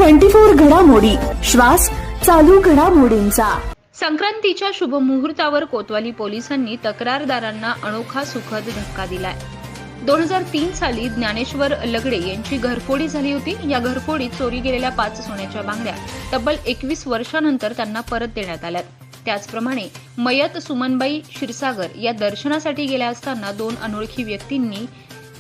News 24 घडामोडी, श्वास चालू घडामोडींचा। संक्रांतीच्या शुभ मुहूर्तावर कोतवाली पोलिसांनी तक्रारदारांना अनोखा सुखद धक्का दिलाय। 2003 साली ज्ञानेश्वर लगडे यांची घरफोडी झाली होती। या घरफोडीत चोरी गेलेल्या 5 सोन्याच्या बांगड्या तब्बल 21 वर्षांनंतर त्यांना परत देण्यात आल्या। त्याचप्रमाणे मयत सुमनबाई क्षीरसागर या दर्शनासाठी गेल्या असताना 2 अनोळखी व्यक्तींनी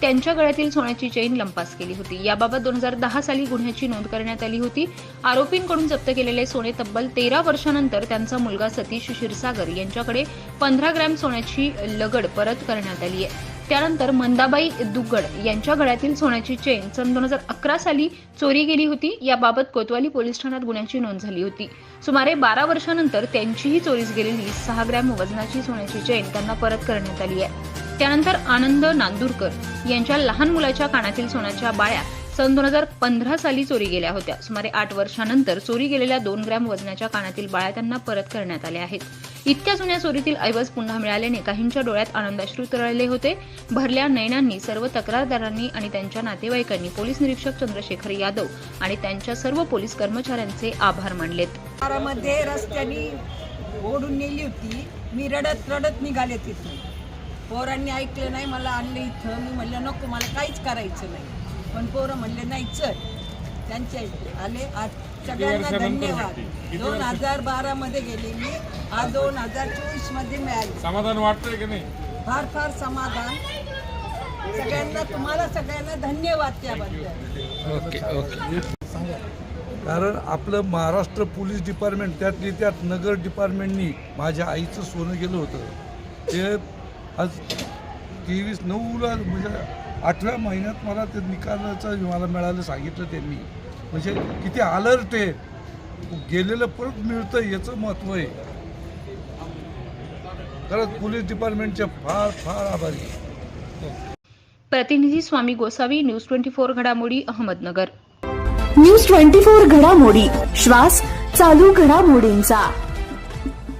त्यांच्या गळ्यातील सोन्याची चेन लंपास केली होती। याबाबत 2010 साली गुन्ह्याची नोंद करण्यात आली होती। आरोपींकडून जप्त केलेले सोने तब्बल 13 वर्षांनंतर त्यांचा मुलगा सतीश क्षीरसागर यांच्याकडे 15 ग्रॅम सोन्याची लगड परत करण्यात आली आहे। त्यानंतर मंदाबाई दुग्गड यांच्या गळ्यातील सोन्याची चेन सन 2011 साली चोरी गेली होती। याबाबत कोतवाली पोलीस ठाण्यात गुन्ह्याची नोंद झाली होती। सुमारे 12 वर्षांनंतर त्यांचीही चोरीस गेलेली 6 ग्रॅम वजनाची सोन्याची चेन त्यांना परत करण्यात आली आहे। त्यानंतर आनंद नांदुरकर यांच्या लहान मुलाच्या कानातील सोन्याच्या बाळ्या सन 2015 साली चोरी गेल्या होत्या। सुमारे 8 वर्षांनंतर चोरी गेलेल्या 2 ग्रॅम वजनाच्या कानातील बाळ्या त्यांना परत करण्यात आल्या आहेत। इतक्या जुन्या चोरीतील ऐवज पुन्हा मिळाल्याने काहींच्या डोळ्यात आनंदाश्रू तरळले होते। भरल्या नयनांनी सर्व तक्रारदारांनी आणि त्यांच्या नातेवाईकांनी पोलीस निरीक्षक चंद्रशेखर यादव आणि त्यांच्या सर्व पोलीस कर्मचाऱ्यांचे आभार मानलेत। मध्ये रस्त्याने ओढून नेली होती। मी रडत निघाले तिथून। पोरांनी ऐकलं नाही, मला आणलं इथं। मी म्हणलं नको, मला काहीच करायचं नाही, पण पोरं म्हणले नाही चल। त्यांचे आले। आज सगळ्यांना धन्यवाद। 2012 मध्ये गेले मी, आज 2024 मध्ये मिळाले। समाधान वाटतंय की नाही? फार फार समाधान। सगळ्यांना, तुम्हाला सगळ्यांना धन्यवाद त्याबद्दल। ओके। कारण आपलं महाराष्ट्र पोलीस डिपार्टमेंट, त्यातली त्यात नगर डिपार्टमेंटनी माझ्या आईचं सोनं गेलं होतं। ते आज 23/9ला म्हणजे 8व्या महिन्यात मला ते निकालाचं मला मिळालं सांगितलं त्यांनी। म्हणजे किती अलर्ट आहे, गेलेलं परत मिळतं याचं महत्त्व आहे। खरंच पोलीस डिपार्टमेंटचे फार फार आभारी आहे। प्रतिनिधी स्वामी गोसावी, न्यूज 24 घडामोडी, अहमदनगर। न्यूज 24 घडामोडी, श्वास चालू घडामोडींचा।